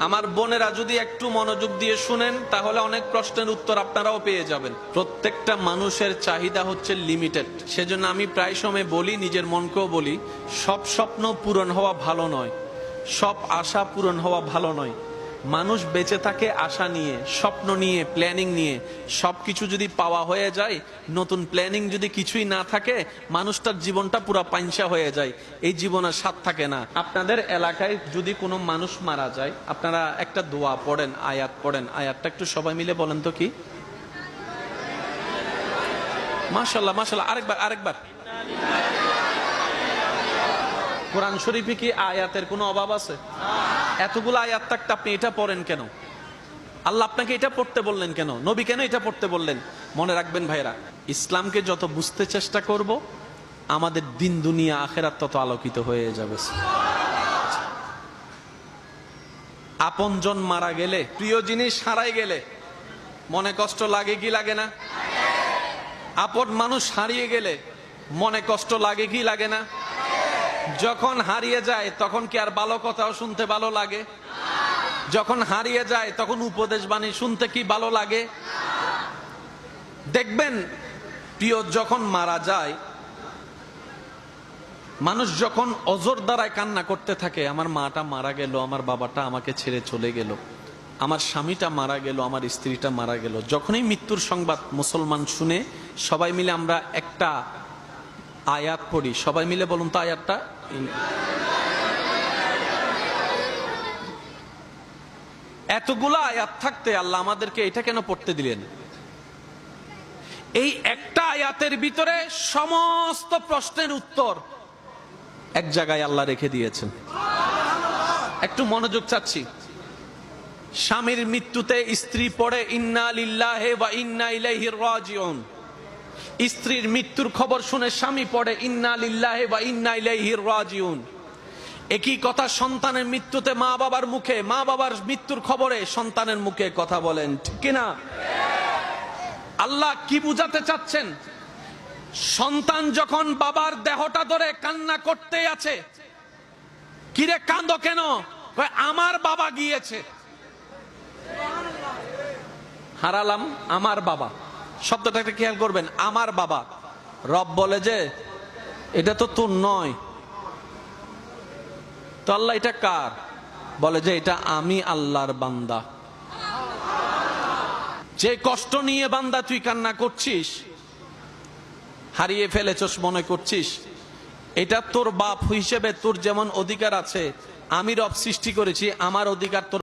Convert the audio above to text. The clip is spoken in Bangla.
আমার বোনেরা যদি একটু মনোযোগ দিয়ে শুনেন তাহলে অনেক প্রশ্নের উত্তর আপনারাও পেয়ে যাবেন। প্রত্যেকটা মানুষের চাহিদা হচ্ছে লিমিটেড। সেজন্য আমি প্রায় সময় বলি, নিজের মনকেও বলি, সব স্বপ্ন পূরণ হওয়া ভালো নয়, সব আশা পূরণ হওয়া ভালো নয়। মানুষ বেঁচে থাকে আশা নিয়ে, স্বপ্ন নিয়ে, প্ল্যানিং নিয়ে। সবকিছু যদি পাওয়া হয়ে যায়, নতুন প্ল্যানিং যদি কিছুই না থাকে, মানুষটার জীবনটা পুরা পাইনসা হয়ে যায়, এই জীবনের স্বাদ থাকে না। আপনাদের এলাকায় যদি কোনো মানুষ মারা যায়, আপনারা একটা দোয়া পড়েন, আয়াত পড়েন। আয়াতটা একটু সবাই মিলে বলেন তো কি? মাশাআল্লাহ মাশাআল্লাহ, আরেকবার। কোরআন শরীফে কি আয়াতের কোনো অভাব আছে? এতগুলো আয়াত থাকতে আপনি এটা পড়েন কেন? আল্লাহ আপনাকে এটা পড়তে বললেন কেন? নবী কেন এটা পড়তে বললেন? মনে রাখবেন ভাইরা, ইসলামকে যত বুঝতে চেষ্টা করব, আমাদের দিন দুনিয়া আখেরাত তত আলোকিত হয়ে যাবে। আপনজন মারা গেলে, প্রিয় জিনিস হারাই গেলে মনে কষ্ট লাগে কি লাগে না? আপন মানুষ হারিয়ে গেলে মনে কষ্ট লাগে কি লাগে না? যখন হারিয়ে যায় তখন কি আর ভালো কথাও শুনতে ভালো লাগে? যখন হারিয়ে যায় তখন উপদেশ বাণী শুনতে কি ভালো লাগে? দেখবেন প্রিয় যখন মারা যায়, মানুষ যখন অজর দ্বারায় কান্না করতে থাকে, আমার মাটা মারা গেল, আমার বাবাটা আমাকে ছেড়ে চলে গেল, আমার স্বামীটা মারা গেল, আমার স্ত্রীটা মারা গেল, যখনই মৃত্যুর সংবাদ মুসলমান শুনে, সবাই মিলে আমরা একটা আয়াত পড়ি। সবাই মিলে বলুন তো আয়াতটা। এতগুলো আয়াত থাকতে আল্লাহ আমাদেরকে এটা কেন পড়তে দিলেন? এই একটা আয়াতের ভিতরে সমস্ত প্রশ্নের উত্তর এক জায়গায় আল্লাহ রেখে দিয়েছেন। একটু মনোযোগ চাচ্ছি। স্বামীর মৃত্যুতে স্ত্রী পড়ে ইন্না লিল্লাহি ওয়া ইন্না ইলাইহি রাজিউন। স্ত্রীর মৃত্যুর খবর শুনে স্বামী পড়ে ইন্না লিল্লাহি ওয়া ইন্না ইলাইহি রাজিউন। একই কথা সন্তানের মৃত্যুতে মা বাবার মুখে, মা বাবার মৃত্যুর খবরে সন্তানের মুখে কথা বলেন, ঠিক কিনা? আল্লাহ কি বুঝাতে চাচ্ছেন? সন্তান যখন বাবার দেহটা ধরে কান্না করতে আছে, কিরে কাঁদো কেন? আমার বাবা গিয়েছে, হারালাম আমার বাবা। শব্দটাকে খেয়াল করবেন, আমার বাবা। রব বলে যে এটা তো তোর নয়, তো আল্লাহ এটা কার? বলে যে এটা আমি আল্লাহর বান্দা। যে কষ্ট নিয়ে বান্দা তুই কান্না করছিস, হারিয়ে ফেলেছস মনে করছিস, এটা তোর বাপ হিসেবে তোর যেমন অধিকার আছে, আমি রব সৃষ্টি করেছি, আমার অধিকার তোর